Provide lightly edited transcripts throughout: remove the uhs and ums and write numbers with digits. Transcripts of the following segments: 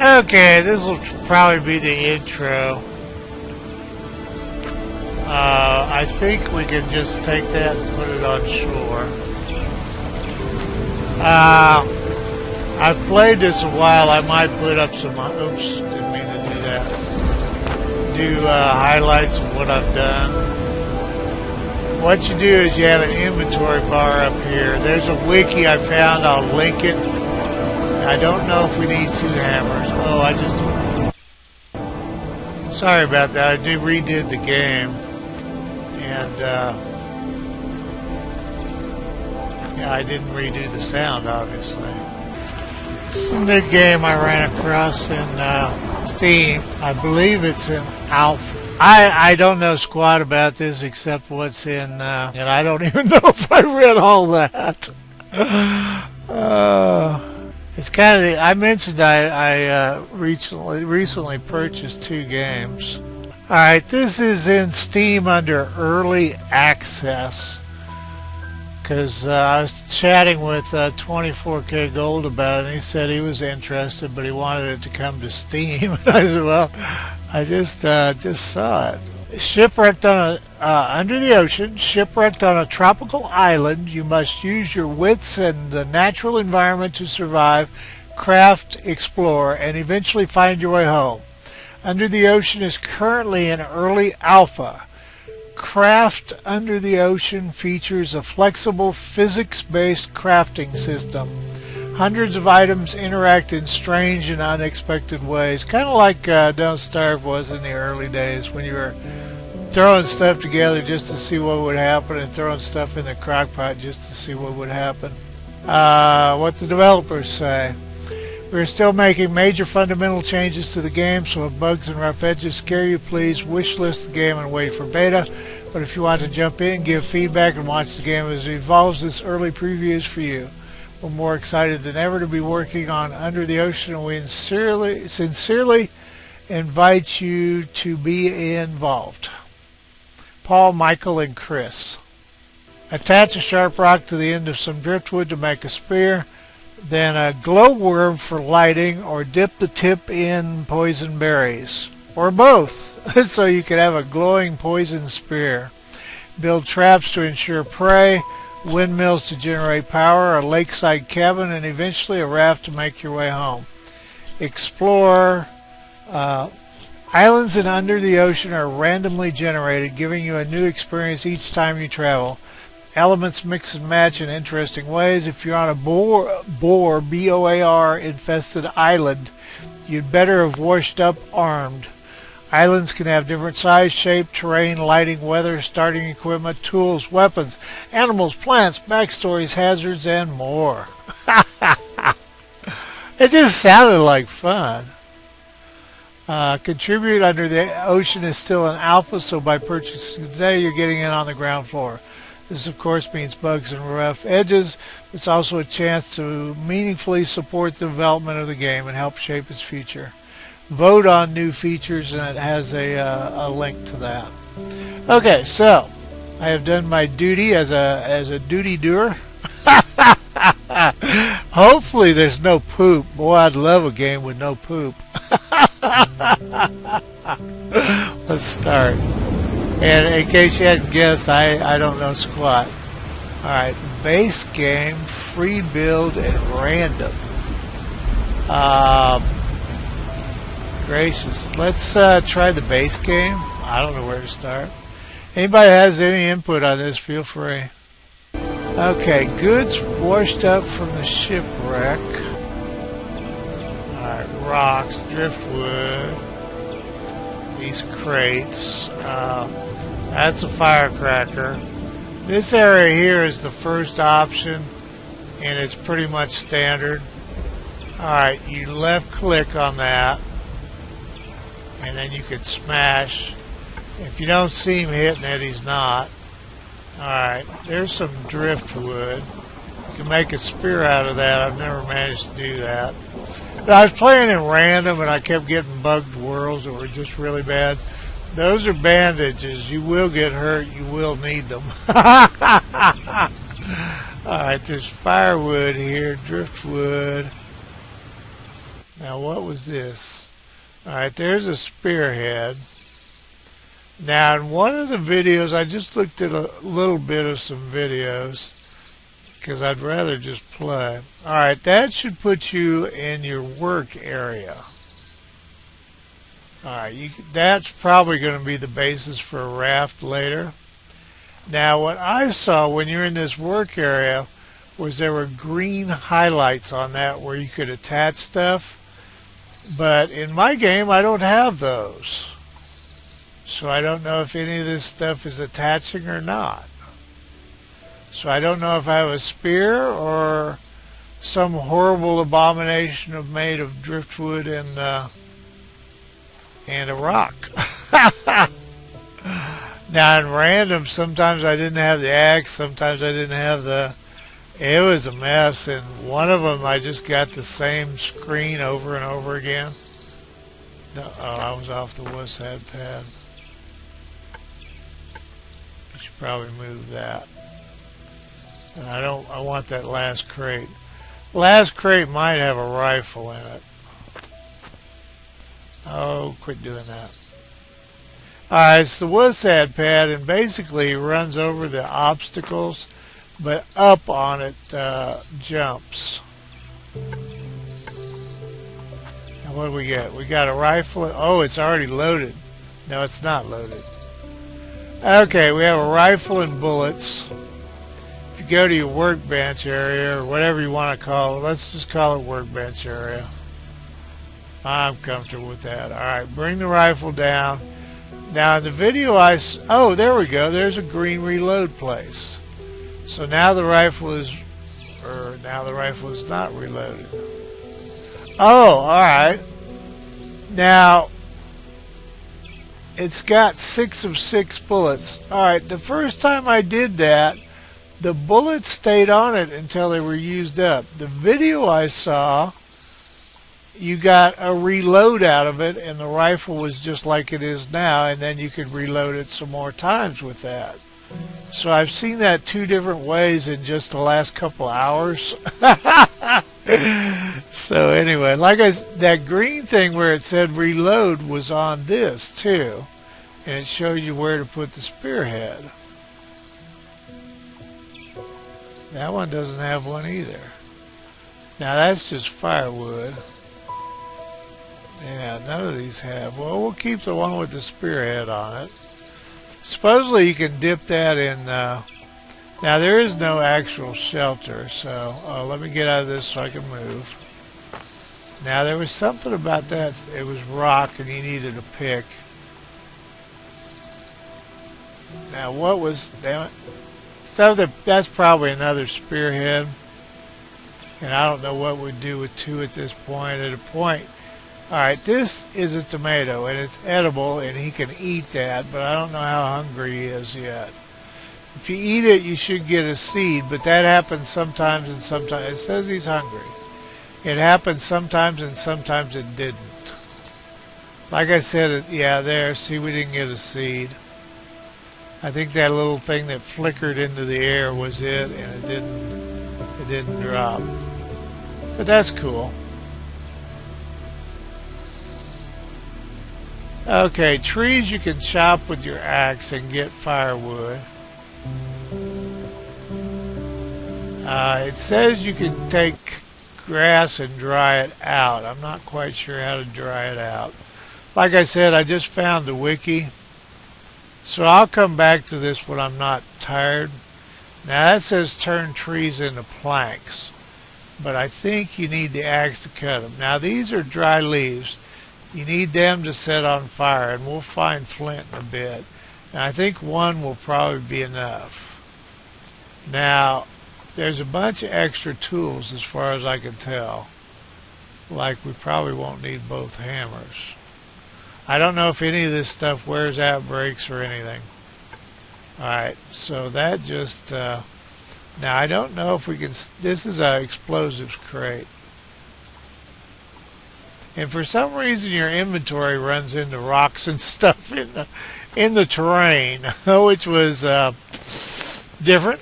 Okay, this will probably be the intro. I think we can just take that and put it on shore. I've played this a while. I might put up some... Oops, didn't mean to do that. Do highlights of what I've done. What you do is you have an inventory bar up here. There's a wiki I found. I'll link it. I don't know if we need 2 hammers. Oh, I just... Sorry about that. I redid the game. And, yeah, I didn't redo the sound, obviously. It's a new game I ran across in Steam. I believe it's in alpha. I don't know squat about this except what's in, and I don't even know if I read all that. It's kind of, I mentioned I recently purchased 2 games. Alright, this is in Steam under Early Access. Because I was chatting with 24K Gold about it, and he said he was interested, but he wanted it to come to Steam. And I said, well, I just saw it. Shipwrecked on under the ocean, shipwrecked on a tropical island, you must use your wits and the natural environment to survive, craft, explore, and eventually find your way home. Under the Ocean is currently in early alpha. Craft Under the Ocean features a flexible physics-based crafting system. Hundreds of items interact in strange and unexpected ways, kind of like Don't Starve was in the early days when you were throwing stuff together just to see what would happen and throwing stuff in the crock pot just to see what would happen. What the developers say. We're still making major fundamental changes to the game, so if bugs and rough edges scare you, please wishlist the game and wait for beta. But if you want to jump in, give feedback, and watch the game as it evolves, this early preview is for you. We're more excited than ever to be working on Under the Ocean, and we sincerely invite you to be involved. Paul, Michael, and Chris. Attach a sharp rock to the end of some driftwood to make a spear. Then a glowworm for lighting, or dip the tip in poison berries, or both, so you can have a glowing poison spear. Build traps to ensure prey, windmills to generate power, a lakeside cabin, and eventually a raft to make your way home. Explore. Islands in Under the Ocean are randomly generated, giving you a new experience each time you travel. Elements mix and match in interesting ways. If you're on a boar, B-O-A-R, infested island, you'd better have washed up armed. Islands can have different size, shape, terrain, lighting, weather, starting equipment, tools, weapons, animals, plants, backstories, hazards, and more. It just sounded like fun. Contribute Under the Ocean is still an alpha, so by purchasing today, you're getting in on the ground floor. This, of course, means bugs and rough edges. It's also a chance to meaningfully support the development of the game and help shape its future. Vote on new features, and it has a link to that. Okay, so I have done my duty as a duty doer. Hopefully there's no poop. Boy, I'd love a game with no poop. Let's start. And in case you hadn't guessed, I don't know squat. Alright, base game, free build, and random. Gracious. Let's try the base game. I don't know where to start. Anybody has any input on this, feel free. Okay, goods washed up from the shipwreck. Alright, rocks, driftwood. These crates. That's a firecracker. This area here is the first option, and it's pretty much standard. Alright, you left click on that, and then you can smash. If you don't see him hitting it, he's not. Alright, there's some driftwood. You can make a spear out of that. I've never managed to do that. But I was playing in random, and I kept getting bugged worlds that were just really bad. Those are bandages. You will get hurt. You will need them. Alright, there's firewood here, driftwood. Now what was this? Alright, there's a spearhead. Now in one of the videos, I just looked at a little bit of some videos because I'd rather just play. Alright, that should put you in your work area. Alright, that's probably going to be the basis for a raft later. Now what I saw when you're in this work area was there were green highlights on that where you could attach stuff. But in my game, I don't have those. So I don't know if any of this stuff is attaching or not. So I don't know if I have a spear or some horrible abomination made of driftwood and a rock. Now in random, sometimes I didn't have the axe, sometimes I didn't have the... It was a mess, and one of them I just got the same screen over and over again. Oh, I was off the WSAD pad. I should probably move that. I want that last crate. Last crate might have a rifle in it. Oh, quit doing that. Alright, it's the WSAD pad, and basically it runs over the obstacles, but up on it jumps. Now what do we get? We got a rifle. Oh, it's already loaded. No, it's not loaded. Okay, we have a rifle and bullets. If you go to your workbench area, or whatever you want to call it, let's just call it workbench area. I'm comfortable with that. Alright, bring the rifle down. Now in the video oh, there we go. There's a green reload place. So now the rifle is not reloaded. Oh, alright. Now, it's got 6 of 6 bullets. Alright, the first time I did that, the bullets stayed on it until they were used up. The video I saw, you got a reload out of it, and the rifle was just like it is now, and then you could reload it some more times with that. So I've seen that 2 different ways in just the last couple hours. So anyway, that green thing where it said reload was on this too, and it showed you where to put the spearhead. That one doesn't have one either. Now that's just firewood. Yeah, none of these have. Well, we'll keep the one with the spearhead on it. Supposedly you can dip that in, now there is no actual shelter, so let me get out of this so I can move. Now there was something about that, it was rock and you needed a pick. Now what was, damn it, so that's probably another spearhead, and I don't know what we'd do with 2 at this point. At a point, alright, this is a tomato, and it's edible, and he can eat that, but I don't know how hungry he is yet. If you eat it, you should get a seed, but that happens sometimes and sometimes. It says he's hungry. It happens sometimes and sometimes it didn't. Like I said, yeah, there, see, we didn't get a seed. I think that little thing that flickered into the air was it, and it didn't drop. But that's cool. Okay, trees you can chop with your axe and get firewood. It says you can take grass and dry it out. I'm not quite sure how to dry it out. Like I said, I just found the wiki. So I'll come back to this when I'm not tired. Now that says turn trees into planks. But I think you need the axe to cut them. Now these are dry leaves. You need them to set on fire, and we'll find flint in a bit. And I think 1 will probably be enough. Now, there's a bunch of extra tools as far as I can tell. Like we probably won't need both hammers. I don't know if any of this stuff wears out, breaks, or anything. Alright, so that just... now, I don't know if we can... This is an explosives crate. And for some reason your inventory runs into rocks and stuff in the terrain, which was different.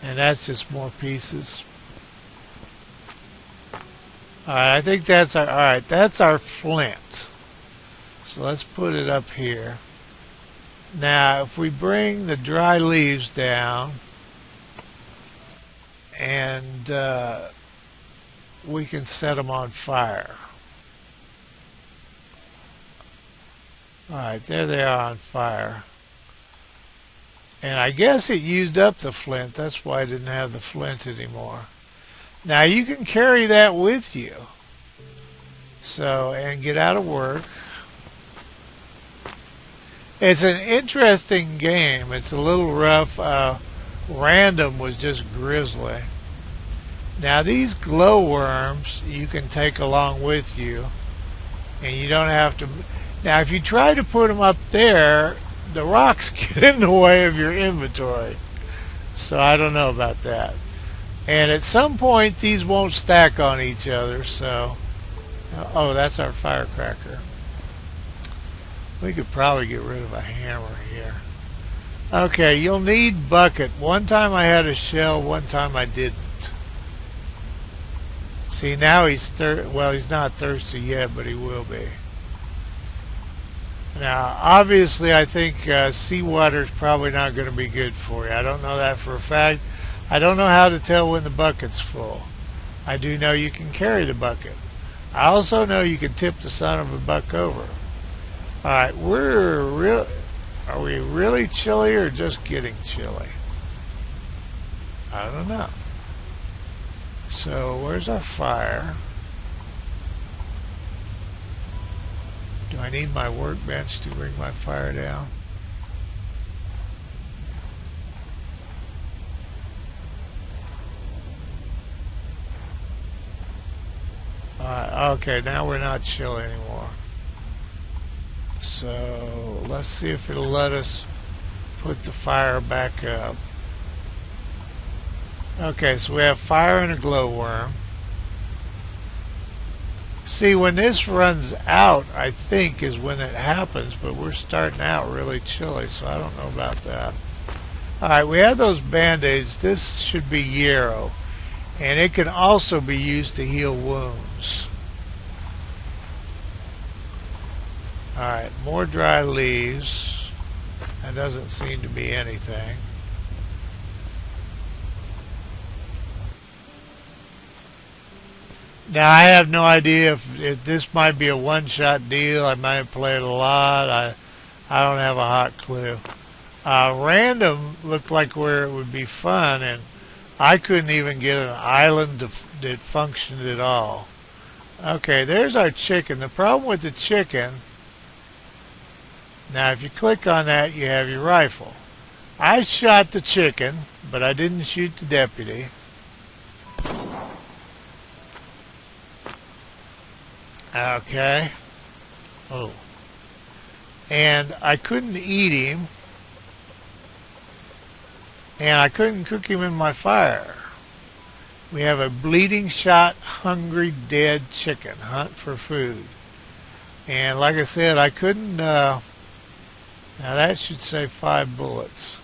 And that's just more pieces. Alright, I think that's our, alright, that's our flint. So let's put it up here. Now, if we bring the dry leaves down, and we can set them on fire. Alright, there they are on fire. And I guess it used up the flint. That's why I didn't have the flint anymore. Now you can carry that with you. So, and get out of work. It's an interesting game. It's a little rough. Random was just grisly. Now these glowworms you can take along with you. And you don't have to... Now if you try to put them up there, the rocks get in the way of your inventory. So I don't know about that. And at some point these won't stack on each other, so... Oh, that's our firecracker. We could probably get rid of a hammer here. Okay, you'll need bucket. One time I had a shell, one time I didn't. See, now he's well, he's not thirsty yet, but he will be. Now, obviously, I think seawater is probably not going to be good for you. I don't know that for a fact. I don't know how to tell when the bucket's full. I do know you can carry the bucket. I also know you can tip the son of a buck over. All right, are we really chilly or just getting chilly? I don't know. So, where's our fire? Do I need my workbench to bring my fire down? Okay, now we're not chilly anymore. So let's see if it'll let us put the fire back up. Okay, so we have fire and a glowworm. See, when this runs out, I think, is when it happens, but we're starting out really chilly, so I don't know about that. Alright, we have those band-aids. This should be yarrow, and it can also be used to heal wounds. Alright, more dry leaves. That doesn't seem to be anything. Now, I have no idea if this might be a one-shot deal. I might have played a lot. I don't have a hot clue. Random looked like where it would be fun, and I couldn't even get an island that functioned at all. Okay, there's our chicken. The problem with the chicken, now if you click on that, you have your rifle. I shot the chicken, but I didn't shoot the deputy. Okay. Oh. And I couldn't eat him. And I couldn't cook him in my fire. We have a bleeding, shot, hungry, dead chicken. Hunt for food. And like I said, I couldn't... now that should say 5 bullets.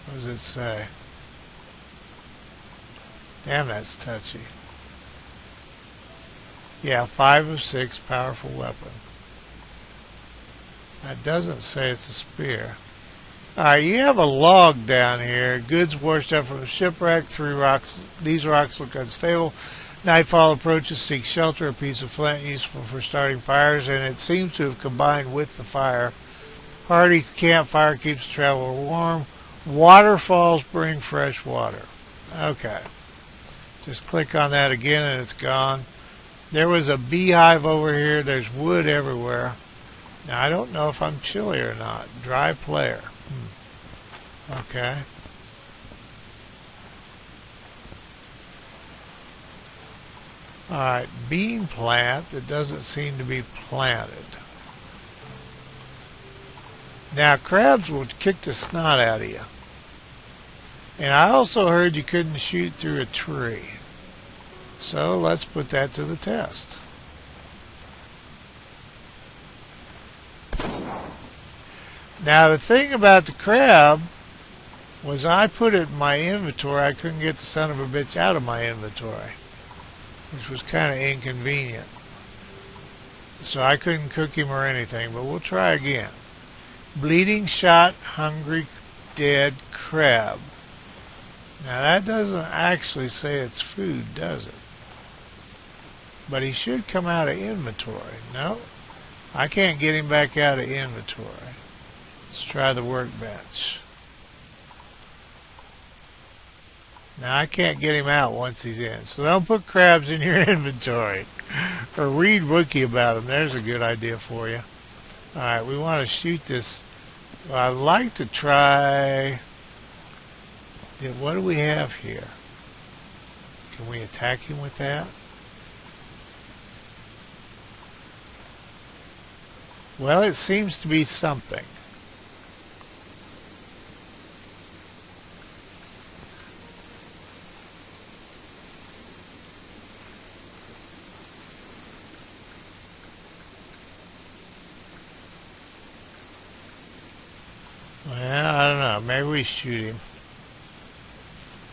What does it say? Damn, that's touchy. Yeah, 5 of 6, powerful weapon. That doesn't say it's a spear. Alright, you have a log down here. Goods washed up from a shipwreck. 3 rocks. These rocks look unstable. Nightfall approaches. Seek shelter. A piece of flint useful for starting fires, and it seems to have combined with the fire. Hardy campfire keeps the traveler warm. Waterfalls bring fresh water. Okay. Just click on that again and it's gone. There was a beehive over here. There's wood everywhere. Now, I don't know if I'm chilly or not. Dry player. Okay. Alright, bean plant that doesn't seem to be planted. Now, crabs will kick the snot out of you. And I also heard you couldn't shoot through a tree. So let's put that to the test. Now the thing about the crab was I put it in my inventory, I couldn't get the son of a bitch out of my inventory, which was kind of inconvenient. So I couldn't cook him or anything, but we'll try again. Bleeding, shot, hungry, dead crab. Now that doesn't actually say it's food, does it? But he should come out of inventory. No, I can't get him back out of inventory. Let's try the workbench. Now I can't get him out once he's in. So don't put crabs in your inventory. Or read wiki about them. There's a good idea for you. Alright, we want to shoot this. Well, I'd like to try... What do we have here? Can we attack him with that? Well, it seems to be something. Well, I don't know. Maybe we shoot him.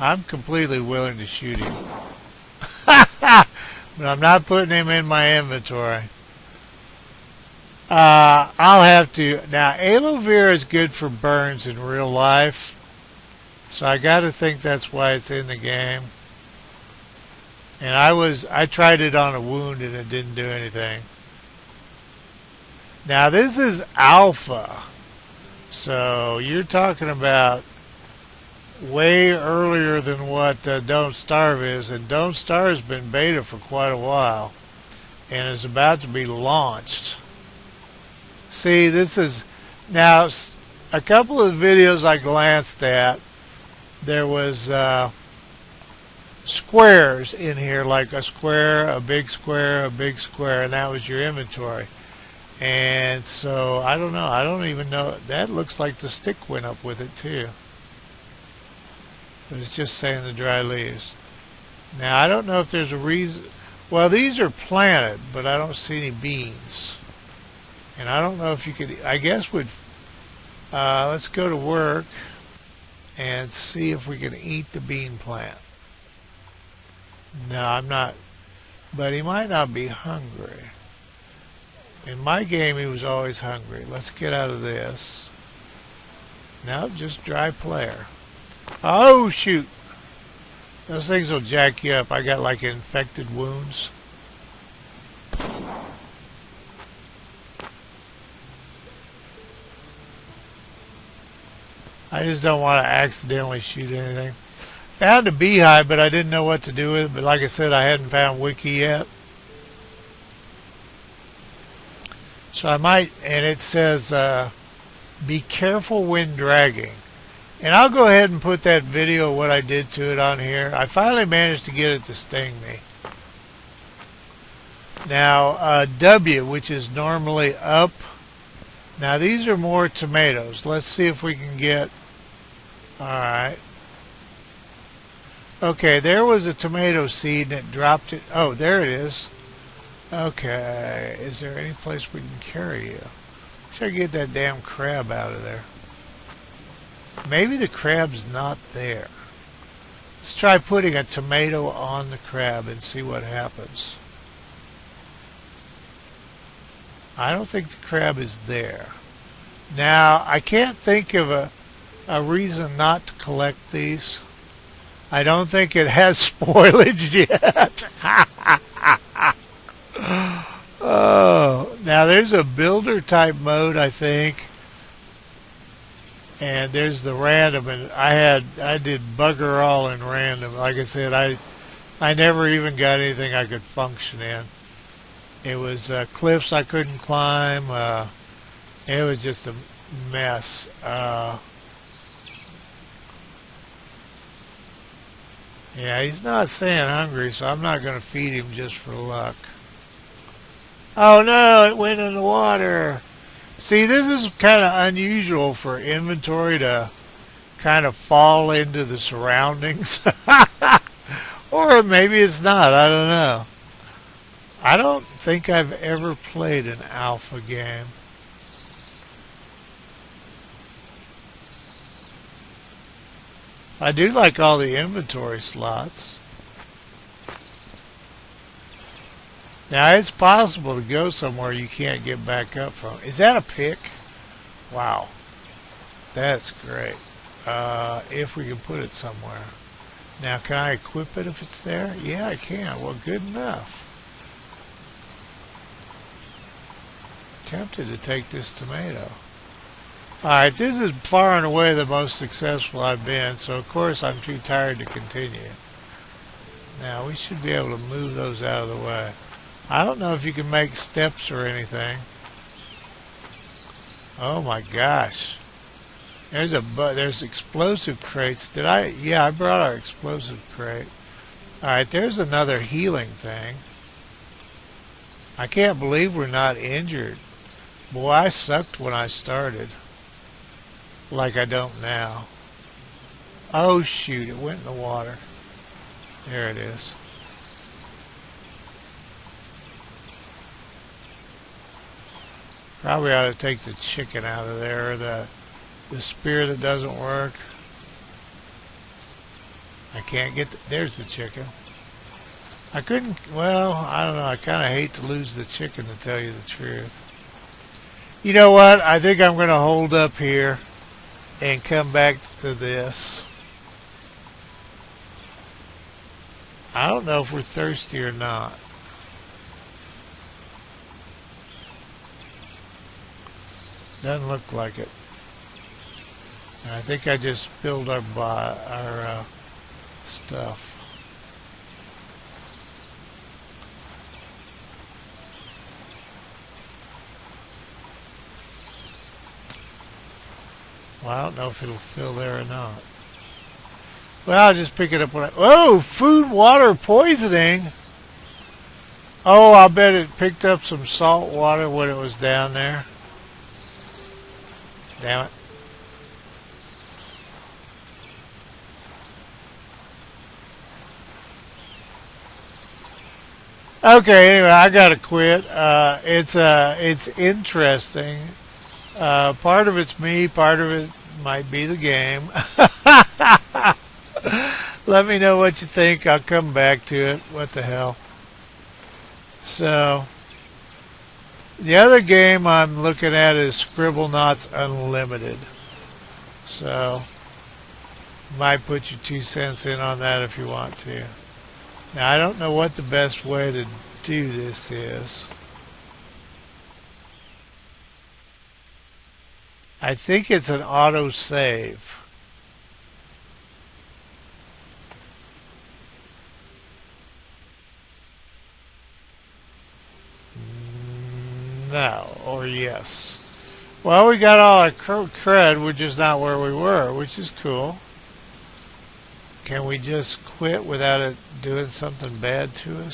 I'm completely willing to shoot him. But I'm not putting him in my inventory. I'll have to... Now, aloe vera is good for burns in real life. So I got to think that's why it's in the game. And I tried it on a wound and it didn't do anything. Now, this is alpha. So you're talking about way earlier than what Don't Starve is, and Don't Starve has been beta for quite a while and is about to be launched. See, this is now a couple of the videos I glanced at, there was squares in here, like a square, a big square, a big square, and that was your inventory. And so I don't know, I don't even know, that looks like the stick went up with it too. But it's just saying the dry leaves. Now, I don't know if there's a reason. Well, these are planted, but I don't see any beans. And I don't know if you could, I guess let's go to work and see if we can eat the bean plant. No, I'm not. But he might not be hungry. In my game, he was always hungry. Let's get out of this. No, just dry player. Oh, shoot. Those things will jack you up. I got like infected wounds. I just don't want to accidentally shoot anything. Found a beehive, but I didn't know what to do with it. But like I said, I hadn't found wiki yet. So I might, and it says, be careful when dragging. And I'll go ahead and put that video of what I did to it on here. I finally managed to get it to sting me. Now, W, which is normally up. Now, these are more tomatoes. Let's see if we can get... Alright. Okay, there was a tomato seed and it dropped it. Oh, there it is. Okay, is there any place we can carry you? Should I get that damn crab out of there? Maybe the crab's not there. Let's try putting a tomato on the crab and see what happens. I don't think the crab is there. Now, I can't think of a reason not to collect these. I don't think it has spoilage yet. Oh, now there's a builder type mode, I think. And there's the random, and I did bugger all in random. Like I said, I never even got anything I could function in. It was cliffs I couldn't climb. It was just a mess. Yeah, he's not saying hungry, so I'm not going to feed him just for luck. Oh no, it went in the water. See, this is kind of unusual for inventory to kind of fall into the surroundings. Or maybe it's not, I don't know. I don't think I've ever played an alpha game. I do like all the inventory slots. Now, it's possible to go somewhere you can't get back up from. Is that a pick? Wow. That's great. If we can put it somewhere. Now, can I equip it if it's there? Yeah, I can. Well, good enough. Tempted to take this tomato. Alright, this is far and away the most successful I've been, so of course I'm too tired to continue. Now, we should be able to move those out of the way. I don't know if you can make steps or anything. Oh my gosh. There's explosive crates. Yeah, I brought our explosive crate. Alright, there's another healing thing. I can't believe we're not injured. Boy, I sucked when I started. Like I don't now. Oh shoot, it went in the water. There it is. Probably ought to take the chicken out of there, or the spear that doesn't work. I can't get there's the chicken. I couldn't, well, I don't know, I kind of hate to lose the chicken, to tell you the truth. You know what, I think I'm going to hold up here and come back to this. I don't know if we're thirsty or not. Doesn't look like it. I think I just spilled our stuff. Well, I don't know if it'll fill there or not. Well, I'll just pick it up when I... Oh, food, water, poisoning. Oh, I bet it picked up some salt water when it was down there. Damn it. Okay, anyway, I gotta quit. It's interesting. Part of it's me, part of it might be the game. Let me know what you think. I'll come back to it. What the hell? So, the other game I'm looking at is Scribblenauts Unlimited. So, might put your 2 cents in on that if you want to. Now, I don't know what the best way to do this is. I think it's an auto save. No, or yes. Well, we got all our cred, we're just not where we were, which is cool. Can we just quit without it doing something bad to us?